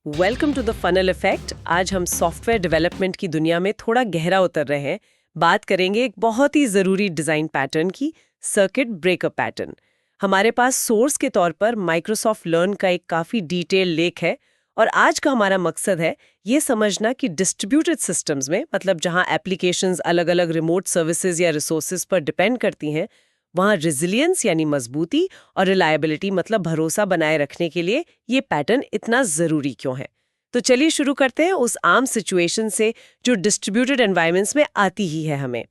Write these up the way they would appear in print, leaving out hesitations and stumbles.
Welcome to the funnel effect. आज हम software development की दुनिया में थोड़ा गहरा उतर रहे हैं। बात करेंगे एक बहुत ही ज़रूरी डिज़ाइन पैटर्न की, सर्किट ब्रेकर पैटर्न। हमारे पास सोर्स के तौर पर माइक्रोसॉफ्ट लर्न का एक काफ़ी डिटेल लेख है और आज का हमारा मकसद है ये समझना कि डिस्ट्रीब्यूटेड सिस्टम्स में, मतलब जहां एप्लीकेशंस अलग-अलग रिमोट सर्विसेज या रिसोर्सेज पर डिपेंड करती हैं, वहां रेजिलियंस यानी मजबूती और रिलायबिलिटी मतलब भरोसा बनाए रखने के लिए ये पैटर्न इतना ज़रूरी क्यों है। तो चलिए शुरू करते हैं उस आम सिचुएशन से जो डिस्ट्रीब्यूटेड एनवायरनमेंट्स में आती ही है। हमें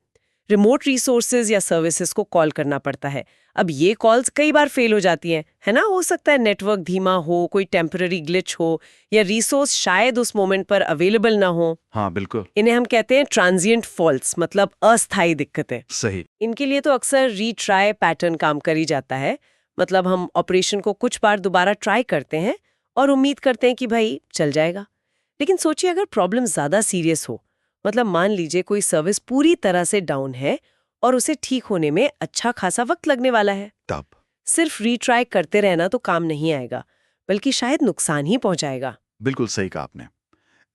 रिमोट रिसोर्सेज या सर्विसेज को कॉल करना पड़ता है। अब ये कॉल्स कई बार फेल हो जाती हैं, है ना। हो सकता है नेटवर्क धीमा हो, कोई टेम्पररी ग्लिच हो, या रिसोर्स शायद उस मोमेंट पर अवेलेबल ना हो। हाँ बिल्कुल इन्हें हम कहते हैं ट्रांजिएंट फॉल्ट्स, मतलब अस्थायी दिक्कतें। सही। इनके लिए तो अक्सर रीट्राई पैटर्न काम कर ही जाता है। मतलब हम ऑपरेशन को कुछ बार दोबारा ट्राई करते हैं और उम्मीद करते हैं कि भाई चल जाएगा। लेकिन सोचिए अगर प्रॉब्लम ज्यादा सीरियस हो, मतलब मान लीजिए कोई सर्विस पूरी तरह से डाउन है और उसे ठीक होने में अच्छा खासा वक्त लगने वाला है। तब सिर्फ रीट्राई करते रहना तो काम नहीं आएगा, बल्कि शायद नुकसान ही पहुंचाएगा। बिल्कुल सही कहा आपने।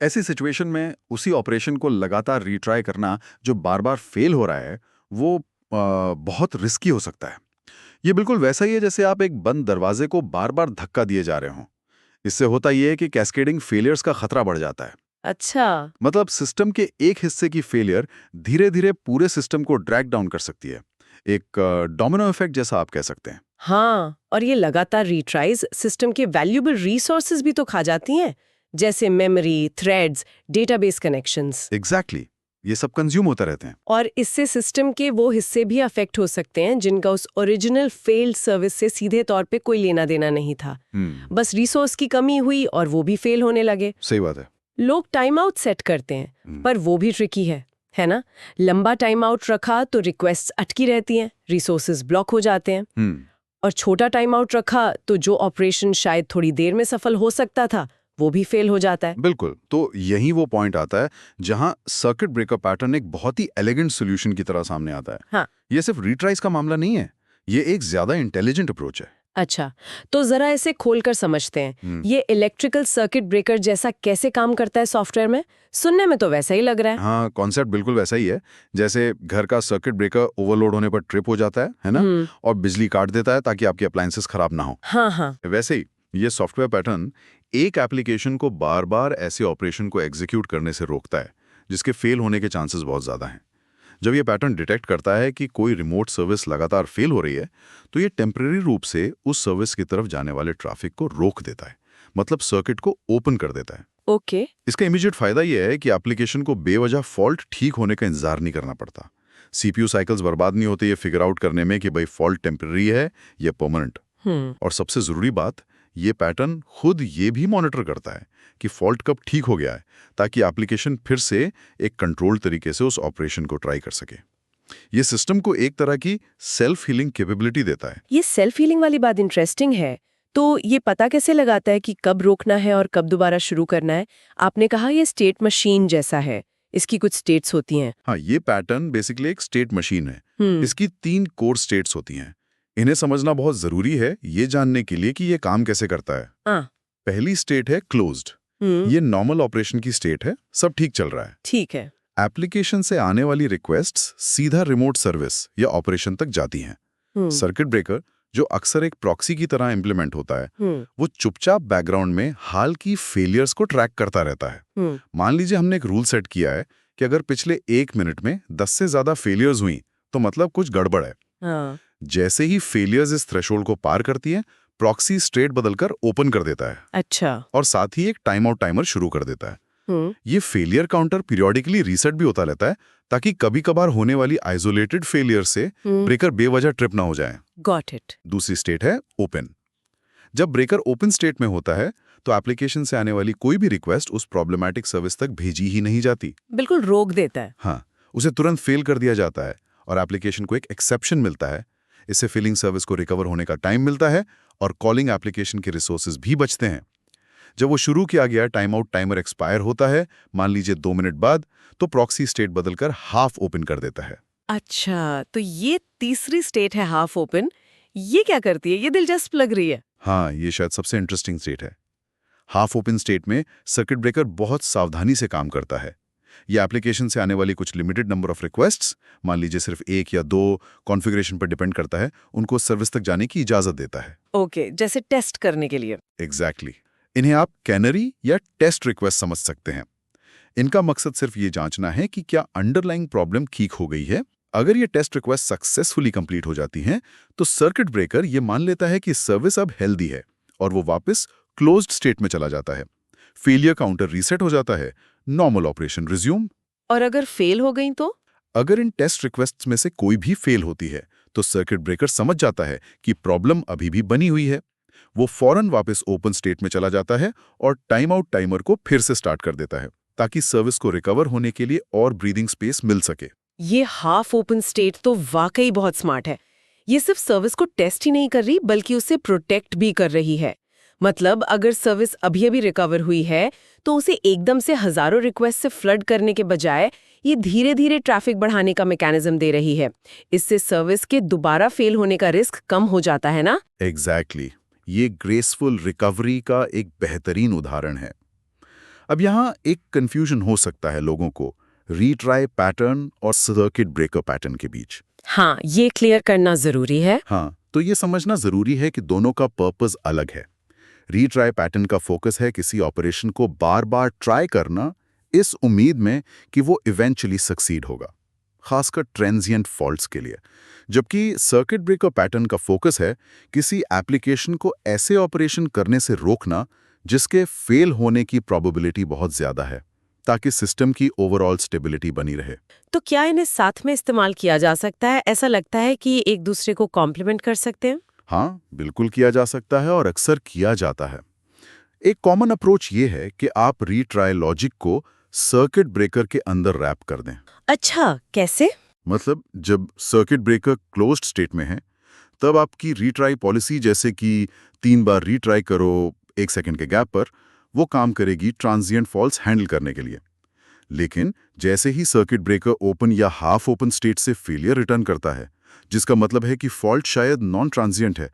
ऐसी सिचुएशन में उसी ऑपरेशन को लगातार रीट्राई करना जो बार बार फेल हो रहा है वो बहुत रिस्की हो सकता है। ये बिल्कुल वैसा ही है जैसे आप एक बंद दरवाजे को बार बार धक्का दिए जा रहे हों। इससे होता यह है कि कैस्केडिंग फेलियर्स का खतरा बढ़ जाता है। अच्छा। मतलब सिस्टम के एक हिस्से की फेलियर धीरे धीरे पूरे सिस्टम को ड्रैग डाउन कर सकती है। एक डोमिनो इफेक्ट जैसा आप कह सकते हैं। हाँ, और ये लगातार रीट्राइज सिस्टम के वैल्यूएबल रिसोर्सेज भी तो खा जाती हैं, जैसे memory, threads, database connections. Exactly ये सब कंज्यूम होते रहते हैं। और इससे सिस्टम के वो हिस्से भी अफेक्ट हो सकते हैं जिनका उस ओरिजिनल फेल्ड सर्विस से सीधे तौर पे कोई लेना देना नहीं था। बस रिसोर्स की कमी हुई और वो भी फेल होने लगे। सही बात है। लोग टाइम आउट सेट करते हैं, पर वो भी ट्रिकी है ना। लंबा टाइम आउट रखा तो रिक्वेस्ट्स अटकी रहती हैं, रिसोर्सेज ब्लॉक हो जाते हैं। और छोटा टाइम आउट रखा तो जो ऑपरेशन शायद थोड़ी देर में सफल हो सकता था वो भी फेल हो जाता है। बिल्कुल, तो यही वो पॉइंट आता है जहां सर्किट ब्रेकर पैटर्न एक बहुत ही एलिगेंट सॉल्यूशन की तरह सामने आता है। हाँ। ये सिर्फ रीट्राइज का मामला नहीं है, ये एक ज्यादा इंटेलिजेंट अप्रोच है। अच्छा, तो जरा इसे खोलकर समझते हैं। ये इलेक्ट्रिकल सर्किट ब्रेकर जैसा कैसे काम करता है सॉफ्टवेयर में? सुनने में तो वैसा ही लग रहा है। हाँ, कॉन्सेप्ट बिल्कुल वैसा ही है। जैसे घर का सर्किट ब्रेकर ओवरलोड होने पर ट्रिप हो जाता है ना, और बिजली काट देता है ताकि आपकी अप्लायंसेस खराब ना हो। हाँ हाँ। वैसे ही ये सॉफ्टवेयर पैटर्न एक एप्लीकेशन को बार बार ऐसे ऑपरेशन को एग्जीक्यूट करने से रोकता है जिसके फेल होने के चांसेस बहुत ज्यादा हैं। जब ये पैटर्न डिटेक्ट करता है कि कोई रिमोट सर्विस लगातार फेल हो रही है, तो ये टेम्परेरी रूप से उस सर्विस की तरफ जाने वाले ट्रैफिक को रोक देता है, मतलब सर्किट को ओपन कर देता है। ओके। इसका इमीडिएट फायदा यह है कि एप्लीकेशन को बेवजह फॉल्ट ठीक होने का इंतजार नहीं करना पड़ता। सीपीयू साइकिल्स बर्बाद नहीं होते ये फिगर आउट करने में कि भाई फॉल्ट टेम्परेरी है या परमानेंट। और सबसे जरूरी बात, ये पैटर्न खुद ये भी मॉनिटर करता है कि फॉल्ट कब ठीक हो गया है, ताकि एप्लीकेशन फिर से एक कंट्रोल तरीके से उस ऑपरेशन को ट्राई कर सके। ये सिस्टम को एक तरह की सेल्फ हीलिंग कैपेबिलिटी देता है। ये सेल्फ हीलिंग वाली बात इंटरेस्टिंग है। तो ये पता कैसे लगाता है कि कब रोकना है और कब दोबारा शुरू करना है? आपने कहा ये स्टेट मशीन जैसा है, इसकी कुछ स्टेट्स होती हैं। हाँ, ये पैटर्न बेसिकली एक स्टेट मशीन है। इसकी 3 कोर स्टेट्स होती हैं। इन्हें समझना बहुत जरूरी है ये जानने के लिए कि ये काम कैसे करता है। पहली स्टेट है क्लोज्ड। ये नॉर्मल ऑपरेशन की स्टेट है, सब ठीक चल रहा है। ठीक है। एप्लीकेशन से आने वाली रिक्वेस्ट्स सीधा रिमोट सर्विस या ऑपरेशन तक जाती हैं। सर्किट ब्रेकर, जो अक्सर एक प्रॉक्सी की तरह इंप्लीमेंट होता है, वो चुपचाप बैकग्राउंड में हाल की फेलियर्स को ट्रैक करता रहता है। मान लीजिए हमने एक रूल सेट किया है कि अगर पिछले 1 मिनट में 10 से ज्यादा फेलियर्स हुई तो मतलब कुछ गड़बड़ है। जैसे ही फेलियर्स इस थ्रेशोल्ड को पार करती है, प्रॉक्सी स्टेट बदलकर ओपन कर देता है। अच्छा। और साथ ही एक टाइम आउट टाइमर शुरू कर देता है। ये फेलियर काउंटर पीरियोडिकली रीसेट भी होता रहता है ताकि कभी कभार होने वाली आइसोलेटेड फेलियर से ब्रेकर बेवजह ट्रिप ना हो जाए। Got it. दूसरी स्टेट है ओपन। जब ब्रेकर ओपन स्टेट में होता है तो एप्लीकेशन से आने वाली कोई भी रिक्वेस्ट उस प्रॉब्लमैटिक सर्विस तक भेजी ही नहीं जाती। बिल्कुल रोक देता है। हाँ, उसे तुरंत फेल कर दिया जाता है और एप्लीकेशन को एक एक्सेप्शन मिलता है। इससे फिलिंग सर्विस को रिकवर होने का टाइम मिलता है और कॉलिंग एप्लीकेशन के रिसोर्सेज भी बचते हैं। जब वो शुरू किया गया टाइम आउट टाइमर एक्सपायर होता है, मान लीजिए 2 मिनट बाद, तो प्रॉक्सी स्टेट बदलकर हाफ ओपन कर देता है। अच्छा, तो ये तीसरी स्टेट है हाफ ओपन। ये क्या करती है? ये दिलचस्प लग रही है। हाँ, ये शायद सबसे इंटरेस्टिंग स्टेट है। हाफ ओपन स्टेट में सर्किट ब्रेकर बहुत सावधानी से काम करता है। ये एप्लीकेशन से आने वाली कुछ लिमिटेड नंबर ऑफ रिक्वेस्ट्स, मान लीजिए सिर्फ 1 या 2 कॉन्फ़िगरेशन पर डिपेंड करता है, उनको सर्विस तक जाने की इजाजत देता है। ओके, जैसे टेस्ट करने के लिए। एग्जैक्टली। इन्हें आप कैनरी या टेस्ट रिक्वेस्ट समझ सकते हैं। इनका मकसद सिर्फ ये जांचना है कि क्या अंडरलाइंग प्रॉब्लम ठीक हो गई है। अगर ये टेस्ट रिक्वेस्ट सक्सेसफुली कंप्लीट हो जाती हैं, तो सर्किट ब्रेकर ये मान लेता है कि सर्विस अब हेल्दी है और वो वापस क्लोज्ड स्टेट में चला जाता है। फेलियर काउंटर रीसेट हो जाता है, नॉर्मल ऑपरेशन रिज्यूम। और अगर फेल हो गई तो? अगर इन टेस्ट रिक्वेस्ट्स में से कोई भी फेल होती है, तो सर्किट ब्रेकर समझ जाता है कि प्रॉब्लम अभी भी बनी हुई है। वो फौरन वापस ओपन स्टेट में चला जाता है और टाइम आउट टाइमर को फिर से स्टार्ट कर देता है, ताकि सर्विस को रिकवर होने के लिए और ब्रीदिंग स्पेस मिल सके। ये हाफ ओपन स्टेट तो वाकई बहुत स्मार्ट है। ये सिर्फ सर्विस को टेस्ट ही नहीं कर रही, बल्कि उसे प्रोटेक्ट भी कर रही है। मतलब अगर सर्विस अभी अभी रिकवर हुई है, तो उसे एकदम से हजारों रिक्वेस्ट से फ्लड करने के बजाय ये धीरे धीरे ट्रैफिक बढ़ाने का मैकेनिज्म दे रही है। इससे सर्विस के दोबारा फेल होने का रिस्क कम हो जाता है ना? एग्जैक्टली। ये ग्रेसफुल रिकवरी का एक बेहतरीन उदाहरण है। अब यहाँ एक कंफ्यूजन हो सकता है लोगों को रीट्राई पैटर्न और सर्किट ब्रेकर पैटर्न के बीच। हाँ, ये क्लियर करना जरूरी है। हाँ, तो ये समझना जरूरी है कि दोनों का पर्पस अलग है। रीट्राई पैटर्न का फोकस है किसी ऑपरेशन को बार बार ट्राई करना, इस उम्मीद में कि वो इवेंचुअली सक्सीड होगा, खासकर ट्रांजिएंट फॉल्ट्स के लिए। जबकि सर्किट ब्रेकर पैटर्न का फोकस है किसी एप्लीकेशन को ऐसे ऑपरेशन करने से रोकना जिसके फेल होने की प्रोबेबिलिटी बहुत ज्यादा है, ताकि सिस्टम की ओवरऑल स्टेबिलिटी बनी रहे। तो क्या इन्हें साथ में इस्तेमाल किया जा सकता है? ऐसा लगता है कि एक दूसरे को कॉम्प्लीमेंट कर सकते हैं। हाँ, बिल्कुल किया जा सकता है और अक्सर किया जाता है। एक कॉमन अप्रोच ये है कि आप रीट्राई लॉजिक को सर्किट ब्रेकर के अंदर रैप कर दें। अच्छा, कैसे? मतलब जब सर्किट ब्रेकर क्लोज्ड स्टेट में है, तब आपकी रीट्राई पॉलिसी, जैसे कि 3 बार रीट्राई करो 1 सेकंड के गैप पर, वो काम करेगी ट्रांजिएंट फॉल्ट्स हैंडल करने के लिए। लेकिन जैसे ही सर्किट ब्रेकर ओपन या हाफ ओपन स्टेट से फेलियर रिटर्न करता है, जिसका मतलब है कि फॉल्ट शायद नॉन ट्रांजिएंट है,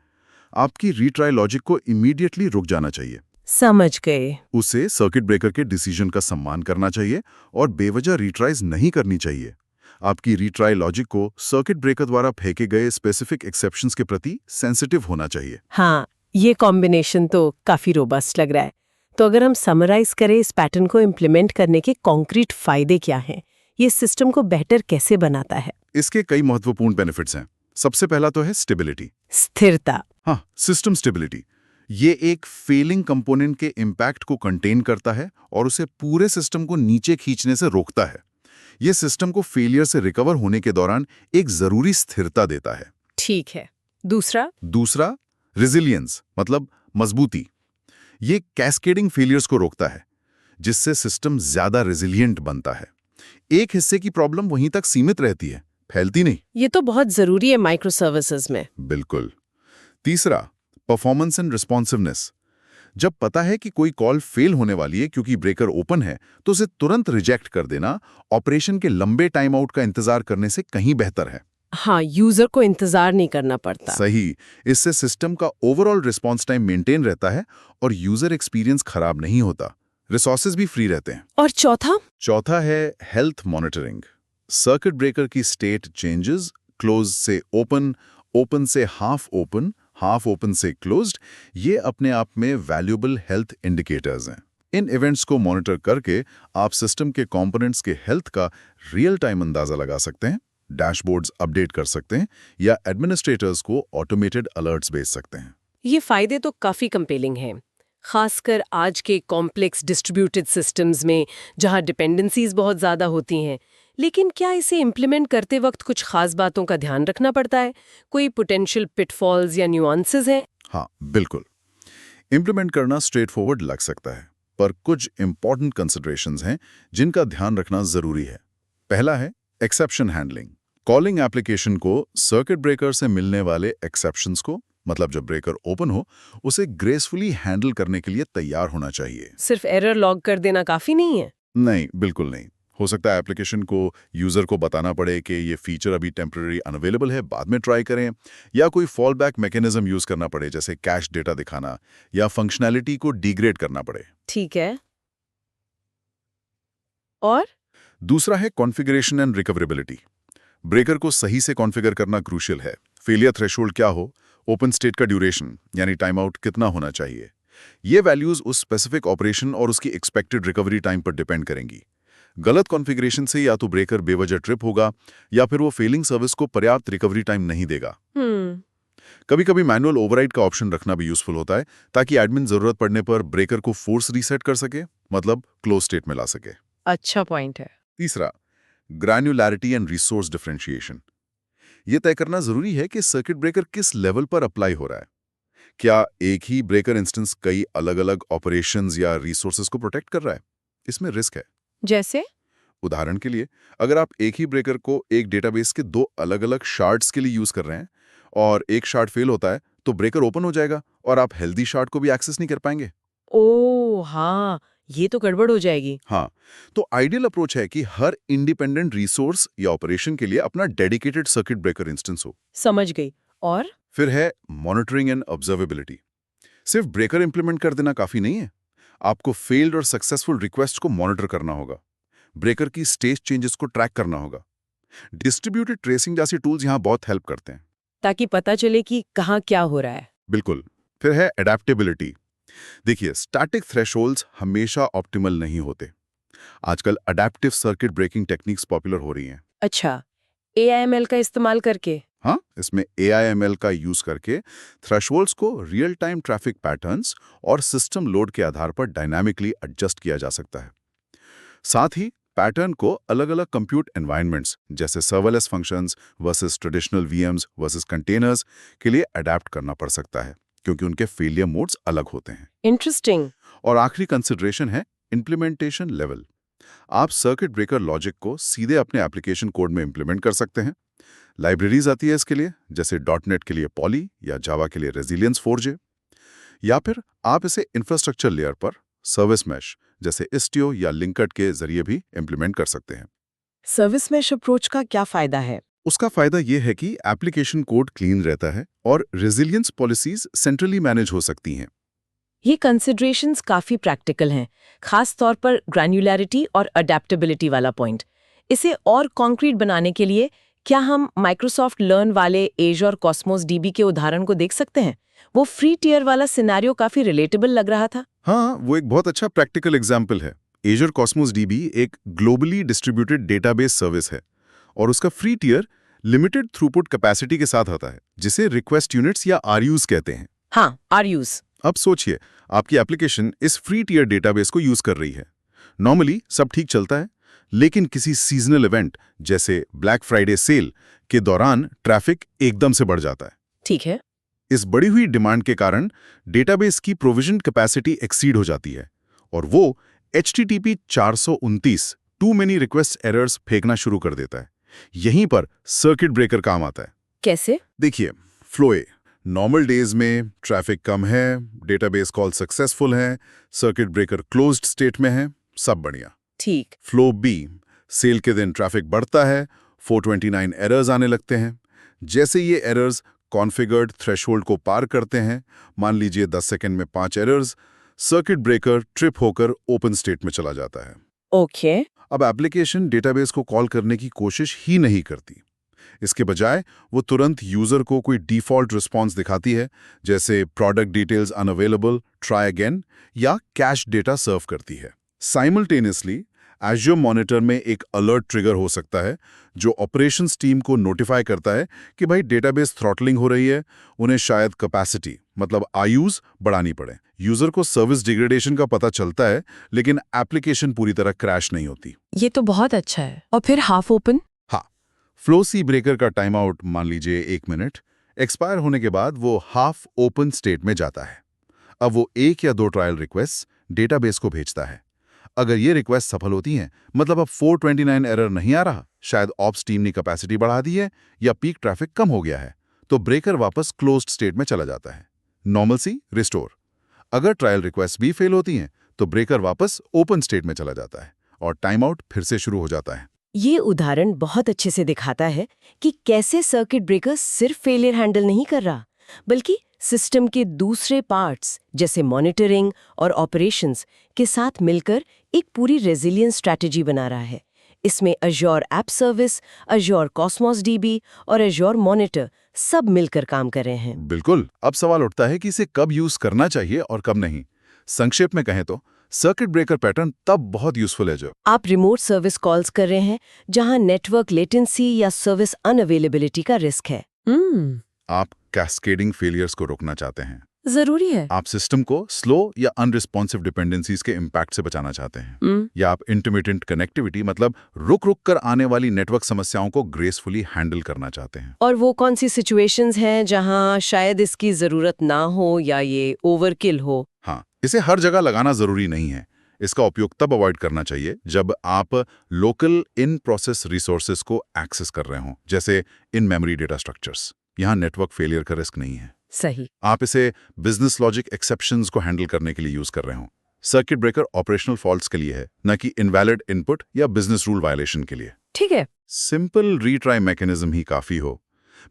आपकी रीट्राई लॉजिक को इमीडिएटली रुक जाना चाहिए। समझ गए। उसे सर्किट ब्रेकर के डिसीजन का सम्मान करना चाहिए और बेवजह रीट्राइज नहीं करनी चाहिए। आपकी रीट्राई लॉजिक को सर्किट ब्रेकर द्वारा फेंके गए स्पेसिफिक एक्सेप्शंस के प्रति सेंसिटिव होना चाहिए। हाँ, ये कॉम्बिनेशन तो काफी रोबस्ट लग रहा है। तो अगर हम समराइज करें, इस पैटर्न को इम्प्लीमेंट करने के कॉन्क्रीट फायदे क्या हैं? ये सिस्टम को बेहतर कैसे बनाता है? इसके कई महत्वपूर्ण बेनिफिट्स हैं। सबसे पहला तो है स्टेबिलिटी, स्थिरता। हाँ, सिस्टम स्टेबिलिटी। ये एक फेलिंग कंपोनेंट के इम्पैक्ट को कंटेन करता है और उसे पूरे सिस्टम को नीचे खींचने से रोकता है। ये सिस्टम को फेलियर से रिकवर होने के दौरान एक जरूरी स्थिरता देता है। ठीक है। दूसरा रेजिलियंस, मतलब मजबूती। ये कैस्केडिंग फेलियर्स को रोकता है, जिससे सिस्टम ज्यादा रेजिलियंट बनता है। एक हिस्से की प्रॉब्लम वहीं तक सीमित रहती है, फैलती नहीं। ये तो बहुत जरूरी है माइक्रो सर्विसेज में। बिल्कुल। तीसरा, परफॉर्मेंस एंड रिस्पॉन्सिवनेस। जब पता है कि कोई कॉल फेल होने वाली है क्योंकि ब्रेकर ओपन है, तो उसे तुरंत रिजेक्ट कर देना ऑपरेशन के लंबे टाइम आउट का इंतजार करने से कहीं बेहतर है। हाँ, यूजर को इंतजार नहीं करना पड़ता। सही। इससे सिस्टम का ओवरऑल रिस्पॉन्स टाइम मेंटेन रहता है और यूजर एक्सपीरियंस खराब नहीं होता। रिसोर्सेज भी फ्री रहते हैं। और चौथा है हेल्थ मॉनिटरिंग। सर्किट ब्रेकर की स्टेट चेंजेस, क्लोज से ओपन, ओपन से हाफ ओपन से क्लोज्ड, ये अपने आप में वैल्यूएबल हेल्थ इंडिकेटर्स हैं। इन इवेंट्स को मॉनिटर करके आप सिस्टम के कंपोनेंट्स के हेल्थ का रियल टाइम अंदाजा लगा सकते हैं, डैशबोर्ड्स अपडेट कर सकते हैं या एडमिनिस्ट्रेटर्स को ऑटोमेटेड अलर्ट्स भेज सकते हैं। ये फायदे तो काफी कंपेलिंग हैं, खासकर आज के कॉम्प्लेक्स डिस्ट्रीब्यूटेड सिस्टम्स में, जहां डिपेंडेंसीज बहुत ज्यादा होती हैं। लेकिन क्या इसे इम्प्लीमेंट करते वक्त कुछ खास बातों का ध्यान रखना पड़ता है? कोई पोटेंशियल पिटफॉल्स या न्यूआंसेस हैं? हाँ, बिल्कुल। इम्प्लीमेंट करना स्ट्रेट फॉरवर्ड लग सकता है, पर कुछ इंपॉर्टेंट कंसिडरेशंस हैं जिनका ध्यान रखना जरूरी है। पहला है एक्सेप्शन हैंडलिंग। कॉलिंग एप्लीकेशन को सर्किट ब्रेकर से मिलने वाले एक्सेप्शंस को, मतलब जब ब्रेकर ओपन हो, उसे ग्रेसफुली हैंडल करने के लिए तैयार होना चाहिए। सिर्फ एरर लॉग कर देना काफी नहीं है? नहीं, बिल्कुल नहीं। हो सकता है एप्लीकेशन को यूज़र को बताना पड़े कि ये फीचर अभी टेम्पररी अनअवेलेबल है, बाद में ट्राई करें, या कोई फॉल बैक मैकेनिज्म यूज़ करना पड़े, जैसे कैश डेटा दिखाना या फंक्शनैलिटी को डिग्रेड करना पड़े। ठीक है। और दूसरा है कॉन्फ़िगरेशन एंड रिकवरेबिलिटी। ब्रेकर को सही से कॉन्फ़िगर करना क्रूशियल है। फेलियर थ्रेशोल्ड क्या हो, ओपन स्टेट का ड्यूरेशन यानी टाइम आउट कितना होना चाहिए, ये वैल्यूज उस स्पेसिफिक ऑपरेशन और उसकी एक्सपेक्टेड रिकवरी टाइम पर डिपेंड करेंगी। गलत कॉन्फ़िगरेशन से या तो ब्रेकर बेवजह ट्रिप होगा या फिर वो फेलिंग सर्विस को पर्याप्त रिकवरी टाइम नहीं देगा। कभी कभी मैनुअल ओवरराइड का ऑप्शन रखना भी यूजफुल होता है, ताकि एडमिन जरूरत पड़ने पर ब्रेकर को फोर्स रीसेट कर सके, मतलब क्लोज स्टेट में ला सके। अच्छा पॉइंट है। तीसरा, ग्रैन्युलैरिटी एंड रिसोर्स डिफरेंशिएशन। ये तय करना जरूरी है कि सर्किट ब्रेकर किस लेवल पर अप्लाई हो रहा है। क्या एक ही ब्रेकर इंस्टेंस कई अलग-अलग ऑपरेशंस या रिसोर्सेज को प्रोटेक्ट कर रहा है? इसमें रिस्क है। जैसे? उदाहरण के लिए, अगर आप एक ही ब्रेकर को एक डेटाबेस के 2 अलग-अलग शार्ड्स के लिए यूज कर रहे हैं और एक शार्ड फेल होता है, तो ब्रेकर ओपन हो जाएगा और आप हेल्दी शार्ड को भी एक्सेस नहीं कर पाएंगे। ओह हाँ, ये तो गड़बड़ हो जाएगी। हाँ, तो आइडियल अप्रोच है कि हर इंडिपेंडेंट रिसोर्स या ऑपरेशन के लिए अपना डेडिकेटेड सर्किट ब्रेकर इंस्टेंस हो। समझ गई। और फिर है मॉनिटरिंग एंड ऑब्जर्वेबिलिटी। सिर्फ ब्रेकर इंप्लीमेंट कर देना काफी नहीं है, आपको फेल्ड और सक्सेसफुल रिक्वेस्ट को मॉनिटर करना होगा, ब्रेकर की स्टेज चेंजेस को ट्रैक करना होगा। डिस्ट्रीब्यूटेड ट्रेसिंग जैसी टूल्स यहाँ बहुत हेल्प करते हैं। ताकि पता चले कि कहाँ क्या हो रहा है। बिल्कुल। फिर है एडेप्टेबिलिटी। देखिए, स्टैटिक थ्रेशोल्ड्स हमेशा ऑप्टिमल नहीं होते। आजकल adaptive circuit breaking techniques popular हो रही हैं। अच्छा, AIML का इस्तेमाल करके? हाँ, इसमें AIML का यूज करके थ्रेशोल्ड्स को रियल टाइम ट्रैफिक पैटर्न्स और सिस्टम लोड के आधार पर डायनामिकली एडजस्ट किया जा सकता है। साथ ही पैटर्न को अलग-अलग कंप्यूट एनवायरनमेंट्स जैसे serverless functions versus traditional VMs versus containers के लिए अडेप्ट करना पड़ सकता है, क्योंकि उनके फेलियर मोड्स अलग होते हैं। इंटरेस्टिंग। और आखिरी कंसिडरेशन है इम्प्लीमेंटेशन लेवल। आप सर्किट ब्रेकर लॉजिक को सीधे अपने एप्लीकेशन कोड में इम्प्लीमेंट कर सकते हैं। लाइब्रेरीज आती है इसके लिए, जैसे .NET के लिए पॉली या जावा के लिए रेजिलियंस 4J, या फिर आप इसे इंफ्रास्ट्रक्चर लेयर पर सर्विस मैश जैसे Istio या लिंकट के जरिए भी इम्प्लीमेंट कर सकते हैं। सर्विस मैश अप्रोच का क्या फायदा है? उसका फायदा यह है कि एप्लीकेशन कोड क्लीन रहता है और रेजिलियंस पॉलिसीज सेंट्रली मैनेज हो सकती हैं। ये कंसिडरेशंस काफी प्रैक्टिकल हैं, खास तौर पर ग्रैन्युलैरिटी और अडेप्टेबिलिटी वाला पॉइंट। इसे और कॉन्क्रीट बनाने के लिए क्या हम माइक्रोसॉफ्ट लर्न वाले एज़्योर कॉस्मोस DB के उदाहरण को देख सकते हैं? वो फ्री टियर वाला सिनेरियो काफी रिलेटेबल लग रहा था। हाँ, वो एक बहुत अच्छा प्रैक्टिकल एग्जाम्पल है। एज़्योर कॉस्मोस DB एक ग्लोबली डिस्ट्रीब्यूटेड डेटाबेस सर्विस है और उसका free tier limited throughput capacity के साथ आता है, जिसे रिक्वेस्ट यूनिट्स या RUs कहते हैं। हाँ, RUs। अब सोचिए, आपकी एप्लीकेशन इस फ्री टियर डेटाबेस को यूज कर रही है। नॉर्मली सब ठीक चलता है, लेकिन किसी सीजनल इवेंट जैसे ब्लैक फ्राइडे सेल के दौरान ट्रैफिक एकदम से बढ़ जाता है। ठीक है। इस बढ़ी हुई डिमांड के कारण डेटाबेस की प्रोविजन कैपेसिटी एक्सीड हो जाती है और वो HTTP 429 too many request errors फेंकना शुरू कर देता है। यहीं पर सर्किट ब्रेकर काम आता है। कैसे? देखिए, फ्लोए नॉर्मल डेज में ट्रैफिक कम है, डेटाबेस कॉल सक्सेसफुल है, सर्किट ब्रेकर क्लोज्ड स्टेट में है, सब बढ़िया। ठीक। फ्लो बी, सेल के दिन ट्रैफिक बढ़ता है, 429 एरर्स आने लगते हैं। जैसे ये एरर्स कॉन्फ़िगर्ड थ्रेशोल्ड को पार करते हैं, मान लीजिए 10 सेकंड में 5 एरर्स, सर्किट ब्रेकर ट्रिप होकर ओपन स्टेट में चला जाता है। ओके। अब एप्लीकेशन डेटाबेस को कॉल करने की कोशिश ही नहीं करती। इसके बजाय वो तुरंत यूजर को कोई डिफॉल्ट रिस्पॉन्स दिखाती है, जैसे product details unavailable, try again, या कैश डेटा सर्व करती है। साइमल्टेनियसली एज़्योर मॉनिटर में एक अलर्ट ट्रिगर हो सकता है जो ऑपरेशंस टीम को नोटिफाई करता है कि भाई डेटाबेस थ्रॉटलिंग हो रही है, उन्हें शायद कैपेसिटी मतलब IUs बढ़ानी पड़े। यूजर को सर्विस डिग्रेडेशन का पता चलता है, लेकिन एप्लीकेशन पूरी तरह क्रैश नहीं होती। ये तो बहुत अच्छा है। और फिर हाफ ओपन? हाँ, फ्लो सी ब्रेकर का टाइम आउट मान लीजिए 1 मिनट, एक्सपायर होने के बाद वो हाफ ओपन स्टेट में जाता है। अब वो 1 या 2 ट्रायल रिक्वेस्ट डेटाबेस को भेजता है। अगर ये रिक्वेस्ट सफल होती हैं, मतलब अब 429 एरर नहीं आ रहा, शायद ऑप्स टीम ने कैपेसिटी बढ़ा दी है या पीक ट्रैफिक कम हो गया है, तो ब्रेकर वापस क्लोज्ड स्टेट में चला जाता है। Normalcy restore. अगर ट्रायल रिक्वेस्ट भी फेल होती हैं, तो ब्रेकर वापस ओपन स्टेट में चला जाता है और टाइम आउट फिर से शुरू हो जाता है। ये उदाहरण बहुत अच्छे से दिखाता है कि कैसे सर्किट ब्रेकर सिर्फ फेलियर हैंडल नहीं कर रहा, बल्कि सिस्टम के दूसरे पार्ट्स जैसे मॉनिटरिंग और ऑपरेशंस के साथ मिलकर एक पूरी रेजिलियंस स्ट्रैटेजी बना रहा है। इसमें Azure app service, Azure Cosmos dB और अज्योर मॉनिटर सब मिलकर काम कर रहे हैं। बिल्कुल। अब सवाल उठता है कि इसे कब यूज करना चाहिए और कब नहीं। संक्षेप में कहें तो सर्किट ब्रेकर पैटर्न तब बहुत यूजफुल है जब आप रिमोट सर्विस कॉल्स कर रहे हैं जहां नेटवर्क लेटेंसी या सर्विस अनअवेलेबिलिटी का रिस्क है। आप कैस्केडिंग फेलियर्स को रोकना चाहते हैं। जरूरी है। आप सिस्टम को स्लो या अनरिस्पॉन्सिव डिपेंडेंसीज के इम्पैक्ट से बचाना चाहते हैं। या आप इंटरमिटेंट कनेक्टिविटी मतलब रुक कर आने वाली नेटवर्क समस्याओं को ग्रेसफुली हैंडल करना चाहते हैं। और वो कौन सी सिचुएशंस हैं जहां शायद इसकी जरूरत ना हो या ये ओवरकिल हो? हाँ, इसे हर जगह लगाना जरूरी नहीं है। इसका उपयोग तब अवॉइड करना चाहिए जब आप लोकल इन प्रोसेस रिसोर्सेज को एक्सेस कर रहे हों, जैसे इन मेमोरी डेटा स्ट्रक्चर्स। यहाँ नेटवर्क फेलियर का रिस्क नहीं है। सही। आप इसे बिजनेस लॉजिक एक्सेप्शंस को हैंडल करने के लिए यूज कर रहे हो। सर्किट ब्रेकर ऑपरेशनल फॉल्ट्स के लिए है, न कि इनवैलिड इनपुट या बिजनेस रूल वायलेशन के लिए। ठीक है। सिंपल रीट्राई मैकेनिज्म ही काफी हो।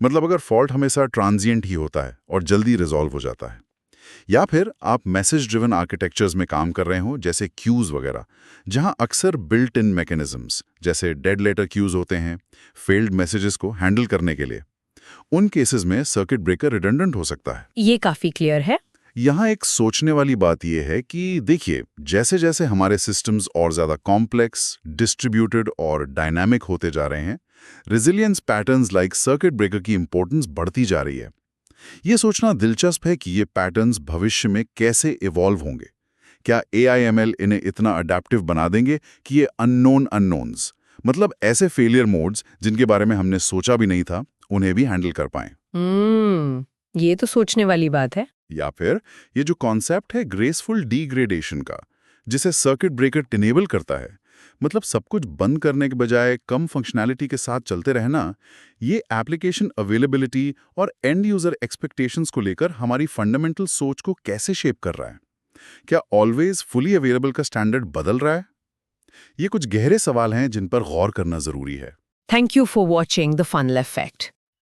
मतलब अगर फॉल्ट हमेशा ट्रांजिएंट ही होता है और जल्दी रिजॉल्व हो जाता है, या फिर आप मैसेज ड्रिवन आर्किटेक्चर्स में काम कर रहे हो जैसे क्यूज वगैरह, जहां अक्सर बिल्ट इन मैकेनिज्म्स जैसे डेड लेटर क्यूज होते हैं फेल्ड मैसेजेस को हैंडल करने के लिए, उन केसेस में सर्किट ब्रेकर रिडंडेंट हो सकता है। ये काफी क्लियर है। यहाँ एक सोचने वाली बात यह है कि देखिए, जैसे जैसे हमारे सिस्टम्स और ज्यादा कॉम्प्लेक्स, डिस्ट्रीब्यूटेड और डायनामिक होते जा रहे हैं, resilience patterns like circuit breaker की इंपॉर्टेंस बढ़ती जा रही है। ये सोचना दिलचस्प है कि ये पैटर्न्स भविष्य में कैसे इवॉल्व होंगे। क्या AI/ML इन्हें इतना अडेप्टिव बना देंगे कि ये अननोन अननोन्स, मतलब ऐसे फेलियर मोड्स जिनके बारे में हमने सोचा भी नहीं था, उन्हें भी हैंडल कर पाएं। ये तो सोचने वाली बात है। या फिर ये जो कॉन्सेप्ट है ग्रेसफुल डिग्रेडेशन का, जिसे सर्किट ब्रेकर इनेबल करता है, मतलब सब कुछ बंद करने के बजाय कम फंक्शनैलिटी के साथ चलते रहना, ये एप्लीकेशन अवेलेबिलिटी और एंड यूजर एक्सपेक्टेशंस को लेकर हमारी फंडामेंटल सोच को कैसे शेप कर रहा है? क्या ऑलवेज फुली अवेलेबल का स्टैंडर्ड बदल रहा है? ये कुछ गहरे सवाल हैं जिन पर गौर करना जरूरी है। Thank you for watching the funnel effect.